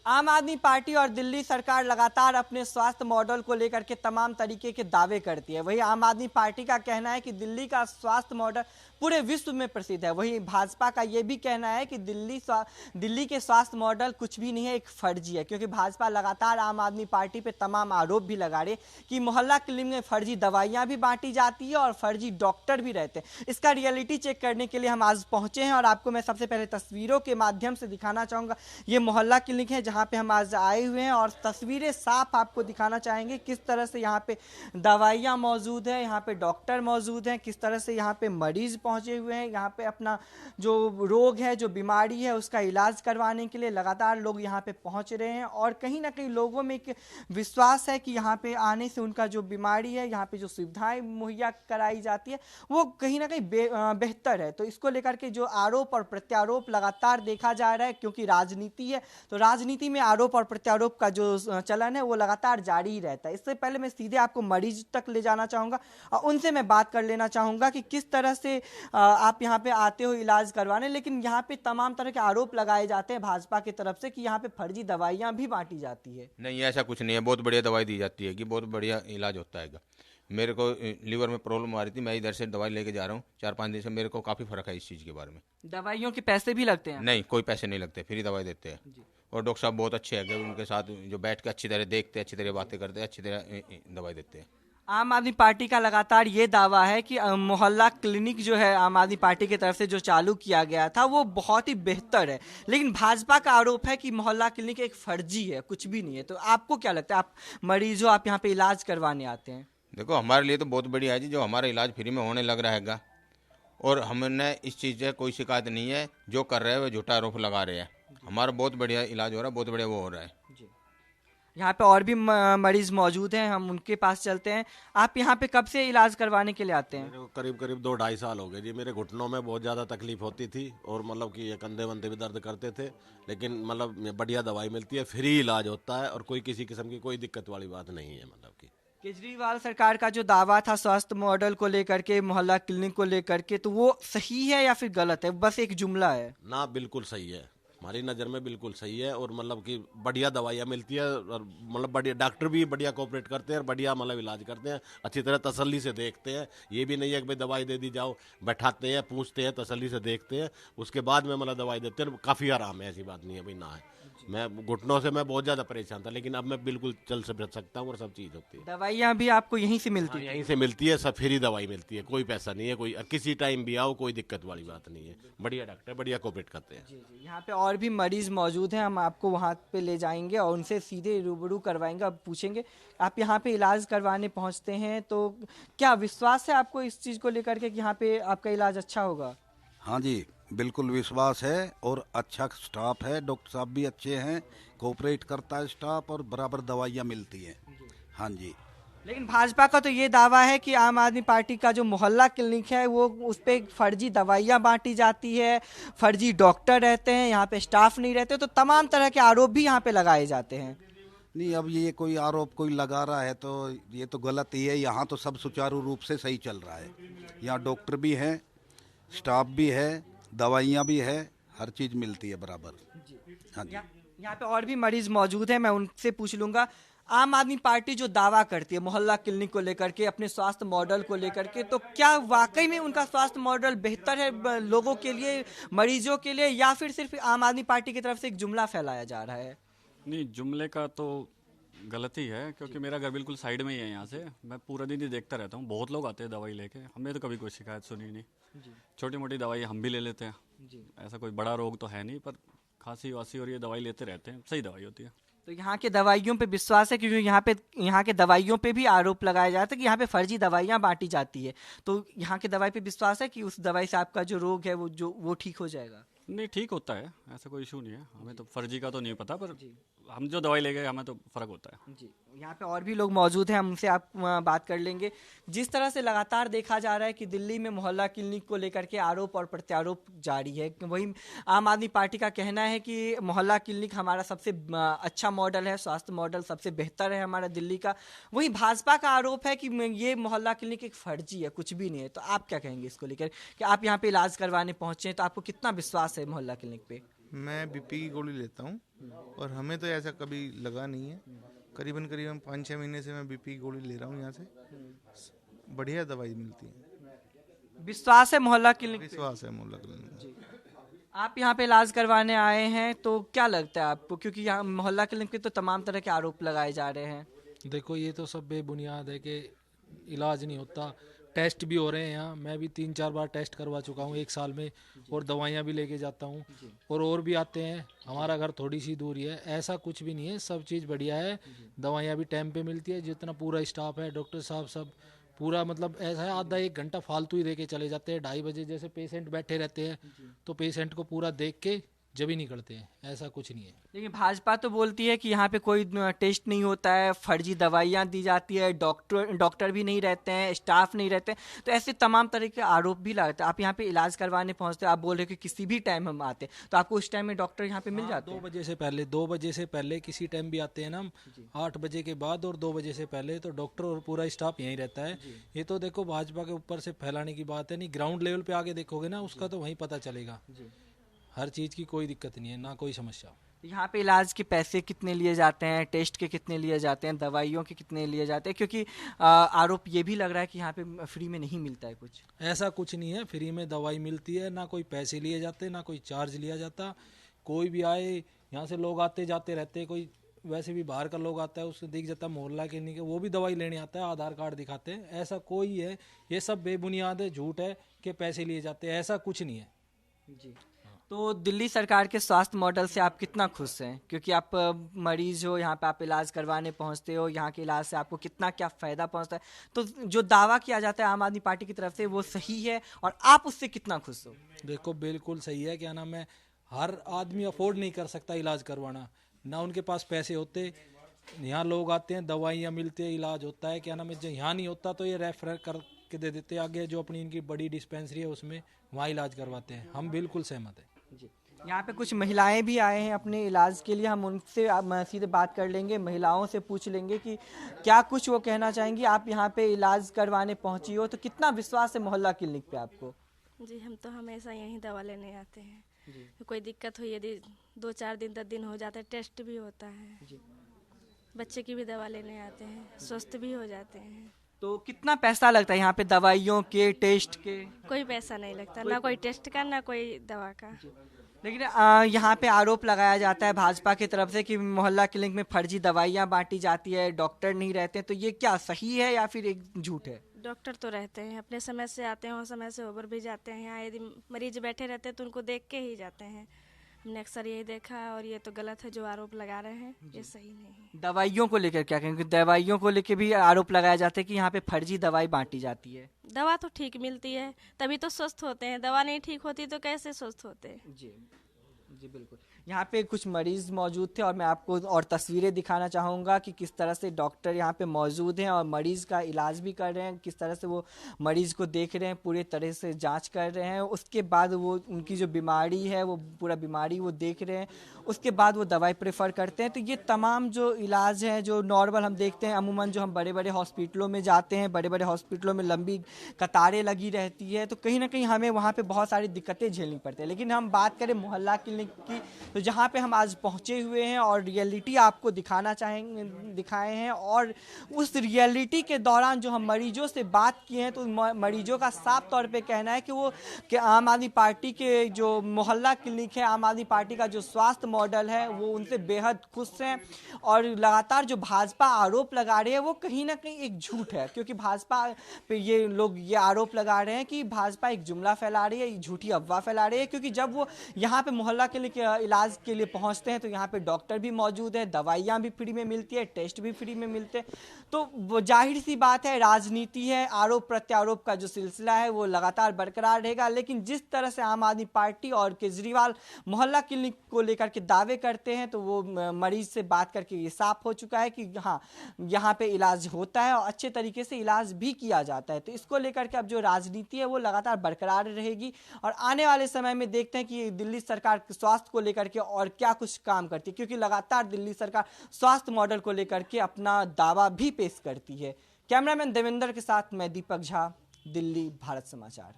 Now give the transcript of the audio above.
आम आदमी पार्टी और दिल्ली सरकार लगातार अपने स्वास्थ्य मॉडल को लेकर के तमाम तरीके के दावे करती है। वही आम आदमी पार्टी का कहना है कि दिल्ली का स्वास्थ्य मॉडल पूरे विश्व में प्रसिद्ध है। वही भाजपा का यह भी कहना है कि दिल्ली के स्वास्थ्य मॉडल कुछ भी नहीं है, एक फर्जी है। क्योंकि भाजपा लगातार आम आदमी पार्टी पे तमाम आरोप भी लगा रही है कि मोहल्ला क्लिनिक में फर्जी दवाइयाँ भी बांटी जाती है और फर्जी डॉक्टर भी रहते हैं। इसका रियलिटी चेक करने के लिए हम आज पहुंचे हैं और आपको मैं सबसे पहले तस्वीरों के माध्यम से दिखाना चाहूँगा। ये मोहल्ला क्लिनिक है जहाँ पे हम आज आए हुए हैं और तस्वीरें साफ आपको दिखाना चाहेंगे किस तरह से यहाँ पे दवाइयाँ मौजूद है, यहाँ पे डॉक्टर मौजूद हैं, किस तरह से यहाँ पे मरीज पहुँचे हुए हैं। यहाँ पे अपना जो रोग है, जो बीमारी है, उसका इलाज करवाने के लिए लगातार लोग यहाँ पे पहुँच रहे हैं और कहीं ना कहीं लोगों में एक विश्वास है कि यहाँ पे आने से उनका जो बीमारी है, यहाँ पे जो सुविधाएं मुहैया कराई जाती है वो कहीं ना कहीं बेहतर है। तो इसको लेकर के जो आरोप और प्रत्यारोप लगातार देखा जा रहा है, क्योंकि राजनीति है तो राजनीति में आरोप और प्रत्यारोप का जो चलन है वो लगातार जारी ही रहता है। इससे पहले मैं सीधे आपको मरीज तक ले जाना चाहूँगा और उनसे मैं बात कर लेना चाहूँगा कि किस तरह से आप यहाँ पे आते हो इलाज करवाने, लेकिन यहाँ पे तमाम तरह के आरोप लगाए जाते हैं भाजपा की तरफ से कि यहाँ पे फर्जी दवाइयाँ भी बांटी जाती है। नहीं, ऐसा कुछ नहीं है। बहुत बढ़िया दवाई दी जाती है कि बहुत बढ़िया इलाज होता है। मेरे को लीवर में प्रॉब्लम आ रही थी, मैं इधर से दवाई लेके जा रहा हूँ 4-5 दिन से। मेरे को काफ़ी फर्क है इस चीज़ के बारे में। दवाइयों के पैसे भी लगते हैं? नहीं, कोई पैसे नहीं लगते, फ्री दवाई देते हैं। और डॉक्टर साहब बहुत अच्छे हैं, उनके साथ जो बैठ के अच्छी तरह देखते हैं, अच्छी तरह बातें करते हैं, अच्छी तरह दवाई देते हैं। आम आदमी पार्टी का लगातार ये दावा है कि मोहल्ला क्लिनिक जो है आम आदमी पार्टी की तरफ से जो चालू किया गया था वो बहुत ही बेहतर है, लेकिन भाजपा का आरोप है कि मोहल्ला क्लिनिक एक फर्जी है, कुछ भी नहीं है। तो आपको क्या लगता है, आप मरीज हो, आप यहाँ पे इलाज करवाने आते हैं? देखो, हमारे लिए तो बहुत बढ़िया है जी, जो हमारा इलाज फ्री में होने लग रहेगा और हमने इस चीज़ से कोई शिकायत नहीं है। जो कर रहे हैं वो झूठा आरोप लगा रहे हैं। हमारा बहुत बढ़िया इलाज हो रहा है, बहुत बढ़िया वो हो रहा है। यहाँ पे और भी मरीज मौजूद हैं, हम उनके पास चलते हैं। आप यहाँ पे कब से इलाज करवाने के लिए आते हैं? मेरे को करीब करीब 2-2.5 साल हो गए जी। मेरे घुटनों में बहुत ज़्यादा तकलीफ होती थी और मतलब कि ये कंधे वंधे भी दर्द करते थे, लेकिन मतलब बढ़िया दवाई मिलती है, फ्री इलाज होता है और कोई किसी किस्म की कोई दिक्कत वाली बात नहीं है। मतलब कि केजरीवाल सरकार का जो दावा था स्वास्थ्य मॉडल को लेकर के, मोहल्ला क्लिनिक को लेकर के, तो वो सही है या फिर गलत है, बस एक जुमला है? ना, बिल्कुल सही है, हमारी नज़र में बिल्कुल सही है। और मतलब कि बढ़िया दवाइयाँ मिलती है और मतलब बढ़िया डॉक्टर भी बढ़िया कोऑपरेट करते हैं और बढ़िया मतलब इलाज करते हैं, अच्छी तरह तसल्ली से देखते हैं। ये भी नहीं है कि भाई दवाई दे दी जाओ, बैठाते हैं, पूछते हैं, तसल्ली से देखते हैं, उसके बाद में मतलब दवाई देते हैं। काफ़ी आराम है, ऐसी बात नहीं है भाई ना है। मैं घुटनों से मैं बहुत ज़्यादा परेशान था, लेकिन अब मैं बिल्कुल चल सकता हूँ और सब चीज़ होती है। दवाइयाँ भी आपको यहीं से मिलती है? यहीं से मिलती है, सब फ्री दवाई मिलती है, कोई पैसा नहीं है, कोई किसी टाइम भी आओ, कोई दिक्कत वाली बात नहीं है। बढ़िया डॉक्टर बढ़िया कोऑपरेट करते हैं। जी, यहाँ पे और भी मरीज मौजूद हैं, हम आपको वहाँ पे ले जाएंगे और उनसे सीधे रूबरू करवाएंगे। अब पूछेंगे, आप यहाँ पे इलाज करवाने पहुँचते हैं तो क्या विश्वास है आपको इस चीज़ को लेकर के कि यहाँ पे आपका इलाज अच्छा होगा? हाँ जी, बिल्कुल विश्वास है और अच्छा स्टाफ है, डॉक्टर साहब भी अच्छे हैं, कोऑपरेट करता है स्टाफ और बराबर दवाइयाँ मिलती हैं। हाँ जी। लेकिन भाजपा का तो ये दावा है कि आम आदमी पार्टी का जो मोहल्ला क्लिनिक है वो उस पर फर्जी दवाइयाँ बांटी जाती है, फर्जी डॉक्टर रहते हैं, यहाँ पे स्टाफ नहीं रहते, तो तमाम तरह के आरोप भी यहाँ पे लगाए जाते हैं। नहीं, अब ये कोई आरोप कोई लगा रहा है तो ये तो गलत ही है। यहाँ तो सब सुचारू रूप से सही चल रहा है। यहाँ डॉक्टर भी हैं, स्टाफ भी है, दवाइयाँ भी है, हर चीज़ मिलती है बराबर। हाँ जी। यहाँ पे और भी मरीज मौजूद हैं, मैं उनसे पूछ लूंगा। आम आदमी पार्टी जो दावा करती है मोहल्ला क्लिनिक को लेकर के, अपने स्वास्थ्य मॉडल को लेकर के, तो क्या वाकई में उनका स्वास्थ्य मॉडल बेहतर है लोगों के लिए, मरीजों के लिए, या फिर सिर्फ आम आदमी पार्टी की तरफ से एक जुमला फैलाया जा रहा है? नहीं, जुमले का तो गलत ही है, क्योंकि मेरा घर बिल्कुल साइड में ही है यहाँ से। मैं पूरा दिन ही देखता रहता हूँ, बहुत लोग आते हैं दवाई लेके, हमने तो कभी कोई शिकायत सुनी नहीं। छोटी मोटी दवाई हम भी ले लेते हैं, ऐसा कोई बड़ा रोग तो है नहीं, पर खांसी वासी और ये दवाई लेते रहते हैं, सही दवाई होती है। तो यहाँ के दवाइयों पे विश्वास है, क्योंकि यहाँ के दवाइयों पे भी आरोप लगाया जाता है कि यहाँ पे फर्जी दवाइयाँ बांटी जाती है, तो यहाँ के दवाई पे विश्वास है कि उस दवाई से आपका जो रोग है वो ठीक हो जाएगा? नहीं, ठीक होता है, ऐसा कोई इशू नहीं है। हमें तो फर्जी का तो नहीं पता, पर हम जो दवाई ले गए हमें तो फर्क होता है। जी, यहाँ पे और भी लोग मौजूद हैं, हम उनसे आप बात कर लेंगे। जिस तरह से लगातार देखा जा रहा है कि दिल्ली में मोहल्ला क्लिनिक को लेकर के आरोप और प्रत्यारोप जारी है, वही आम आदमी पार्टी का कहना है कि मोहल्ला क्लिनिक हमारा सबसे अच्छा मॉडल है, स्वास्थ्य मॉडल सबसे बेहतर है हमारा दिल्ली का। वही भाजपा का आरोप है कि ये मोहल्ला क्लिनिक एक फर्जी है, कुछ भी नहीं है। तो आप क्या कहेंगे इसको लेकर कि आप यहाँ पे इलाज करवाने पहुंचे हैं, तो आपको कितना विश्वास है मोहल्ला क्लिनिक पे? मैं बीपी की गोली लेता हूँ, और हमें तो ऐसा कभी लगा नहीं है। करीबन 5-6 महीने से मैं बीपी की गोली ले रहा हूँ यहाँ से, बढ़िया दवाई मिलती है। विश्वास है मोहल्ला क्लिनिक पे? विश्वास है मोहल्ला क्लिनिक में। आप यहाँ पे इलाज करवाने आए हैं तो क्या लगता है आपको, क्योंकि यहाँ मोहल्ला क्लिनिक पे तो तमाम तरह के आरोप लगाए जा रहे हैं? देखो ये तो सब बेबुनियाद है कि इलाज नहीं होता। टेस्ट भी हो रहे हैं यहाँ, मैं भी 3-4 बार टेस्ट करवा चुका हूँ 1 साल में, और दवाइयाँ भी लेके जाता हूँ, और भी आते हैं। हमारा घर थोड़ी सी दूरी है, ऐसा कुछ भी नहीं है, सब चीज़ बढ़िया है। दवाइयाँ भी टाइम पे मिलती है, जितना पूरा स्टाफ है, डॉक्टर साहब सब पूरा, मतलब ऐसा है आधा 1 घंटा फालतू ही दे के चले जाते हैं। 2:30 बजे जैसे पेशेंट बैठे रहते हैं तो पेशेंट को पूरा देख के जब ही निकलते हैं, ऐसा कुछ नहीं है। लेकिन भाजपा तो बोलती है कि यहाँ पे कोई टेस्ट नहीं होता है, फर्जी दवाइयाँ दी जाती है, डॉक्टर भी नहीं रहते हैं, स्टाफ नहीं रहते हैं, तो ऐसे तमाम तरह के आरोप भी लगाते हैं। आप यहाँ पे इलाज करवाने पहुँचते हैं, आप बोल रहे हो कि किसी भी टाइम हम आते हैं, तो आपको उस टाइम में डॉक्टर यहाँ पे मिल जाते हैं? 2 बजे से पहले, 2 बजे से पहले किसी टाइम भी आते हैं ना हम, 8 बजे के बाद और 2 बजे से पहले तो डॉक्टर और पूरा स्टाफ यहीं रहता है। ये तो देखो भाजपा के ऊपर से फैलाने की बात है, नहीं ग्राउंड लेवल पे आके देखोगे ना, उसका तो वहीं पता चलेगा। हर चीज़ की कोई दिक्कत नहीं है, ना कोई समस्या। यहाँ पे इलाज के पैसे कितने लिए जाते हैं, टेस्ट के कितने लिए जाते हैं, दवाइयों के कितने लिए जाते हैं? क्योंकि आरोप ये भी लग रहा है कि यहाँ पे फ्री में नहीं मिलता है कुछ। ऐसा कुछ नहीं है, फ्री में दवाई मिलती है, ना कोई पैसे लिए जाते, ना कोई चार्ज लिया जाता। कोई भी आए, यहाँ से लोग आते जाते रहते, कोई वैसे भी बाहर का लोग आता है, उससे दिख जाता है मोहल्ला क्लिनिक है, वो भी दवाई लेने आता है, आधार कार्ड दिखाते हैं। ऐसा कोई है, ये सब बेबुनियाद है, झूठ है कि पैसे लिए जाते हैं, ऐसा कुछ नहीं है जी। तो दिल्ली सरकार के स्वास्थ्य मॉडल से आप कितना खुश हैं? क्योंकि आप मरीज हो, यहाँ पे आप इलाज करवाने पहुँचते हो, यहाँ के इलाज से आपको कितना क्या फ़ायदा पहुँचता है, तो जो दावा किया जाता है आम आदमी पार्टी की तरफ से, वो सही है और आप उससे कितना खुश हो? देखो बिल्कुल सही है, क्या नाम है, हर आदमी अफोर्ड नहीं कर सकता इलाज करवाना, ना उनके पास पैसे होते। यहाँ लोग आते हैं, दवाइयाँ मिलती है, इलाज होता है, क्या नाम है, जो यहाँ नहीं होता तो ये रेफर करके दे देते हैं आगे, जो अपनी इनकी बड़ी डिस्पेंसरी है उसमें, वहाँ इलाज करवाते हैं। हम बिल्कुल सहमत हैं। जी। यहाँ पे कुछ महिलाएं भी आए हैं अपने इलाज के लिए, हम उनसे सीधे बात कर लेंगे, महिलाओं से पूछ लेंगे कि क्या कुछ वो कहना चाहेंगी। आप यहाँ पे इलाज करवाने पहुँची हो तो कितना विश्वास है मोहल्ला क्लिनिक पे आपको? जी हम तो हमेशा यहीं दवा लेने आते हैं जी। कोई दिक्कत हो, यदि 2-4 दिन 10 दिन हो जाता है, टेस्ट भी होता है जी। बच्चे की भी दवा लेने आते हैं, स्वस्थ भी हो जाते हैं। तो कितना पैसा लगता है यहाँ पे दवाइयों के, टेस्ट के? कोई पैसा नहीं लगता, ना कोई टेस्ट का ना कोई दवा का। लेकिन यहाँ पे आरोप लगाया जाता है भाजपा की तरफ से कि मोहल्ला क्लिनिक में फर्जी दवाइयाँ बांटी जाती है, डॉक्टर नहीं रहते, तो ये क्या सही है या फिर एक झूठ है? डॉक्टर तो रहते हैं, अपने समय से आते हैं और समय से ओवर भी जाते हैं। यहाँ यदि मरीज बैठे रहते हैं तो उनको देख के ही जाते हैं। हमने अक्सर यही देखा, और ये तो गलत है जो आरोप लगा रहे हैं, ये सही नहीं है। दवाइयों को लेकर क्या कहेंगे? दवाइयों को लेकर भी आरोप लगाया जाता है कि यहाँ पे फर्जी दवाई बांटी जाती है। दवा तो ठीक मिलती है तभी तो स्वस्थ होते हैं, दवा नहीं ठीक होती तो कैसे स्वस्थ होते? जी जी बिल्कुल। यहाँ पे कुछ मरीज मौजूद थे और मैं आपको और तस्वीरें दिखाना चाहूँगा कि किस तरह से डॉक्टर यहाँ पे मौजूद हैं और मरीज़ का इलाज भी कर रहे हैं, किस तरह से वो मरीज़ को देख रहे हैं, पूरे तरह से जांच कर रहे हैं। उसके बाद वो उनकी जो बीमारी है वो पूरा बीमारी वो देख रहे हैं, उसके बाद वो दवाई प्रेफर करते हैं। तो ये तमाम जो इलाज हैं जो नॉर्मल हम देखते हैं, अमूमन जो हम बड़े बड़े हॉस्पिटलों में जाते हैं, बड़े बड़े हॉस्पिटलों में लंबी कतारें लगी रहती है, तो कहीं ना कहीं हमें वहाँ पे बहुत सारी दिक्कतें झेलनी पड़ती है। लेकिन हम बात करें मोहल्ला क्लिनिक की, तो जहाँ पे हम आज पहुँचे हुए हैं और रियलिटी आपको दिखाए हैं, और उस रियलिटी के दौरान जो हम मरीजों से बात किए हैं तो मरीजों का साफ तौर पे कहना है कि आम आदमी पार्टी के जो मोहल्ला क्लिनिक है, आम आदमी पार्टी का जो स्वास्थ्य मॉडल है, वो उनसे बेहद खुश हैं। और लगातार जो भाजपा आरोप लगा रही है वो कहीं ना कहीं एक झूठ है, क्योंकि भाजपा पे ये लोग ये आरोप लगा रहे हैं कि भाजपा एक जुमला फैला रही है, झूठी अफवाह फैला रही है। क्योंकि जब वो यहाँ पे मोहल्ला के लिए इलाज के लिए पहुँचते हैं तो यहाँ पे डॉक्टर भी मौजूद है, दवाइयाँ भी फ्री में मिलती है, टेस्ट भी फ्री में मिलते हैं। तो वो जाहिर सी बात है, राजनीति है, आरोप प्रत्यारोप का जो सिलसिला है वो लगातार बरकरार रहेगा। लेकिन जिस तरह से आम आदमी पार्टी और केजरीवाल मोहल्ला क्लिनिक को लेकर के दावे करते हैं, तो वो मरीज से बात करके ये साफ हो चुका है कि हाँ, यहाँ पे इलाज होता है और अच्छे तरीके से इलाज भी किया जाता है। तो इसको लेकर के अब जो राजनीति है वो लगातार बरकरार रहेगी और आने वाले समय में देखते हैं कि दिल्ली सरकार स्वास्थ्य को लेकर के और क्या कुछ काम करती है, क्योंकि लगातार दिल्ली सरकार स्वास्थ्य मॉडल को लेकर के अपना दावा भी पेश करती है। कैमरामैन देवेंद्र के साथ मैं दीपक झा, दिल्ली, भारत समाचार।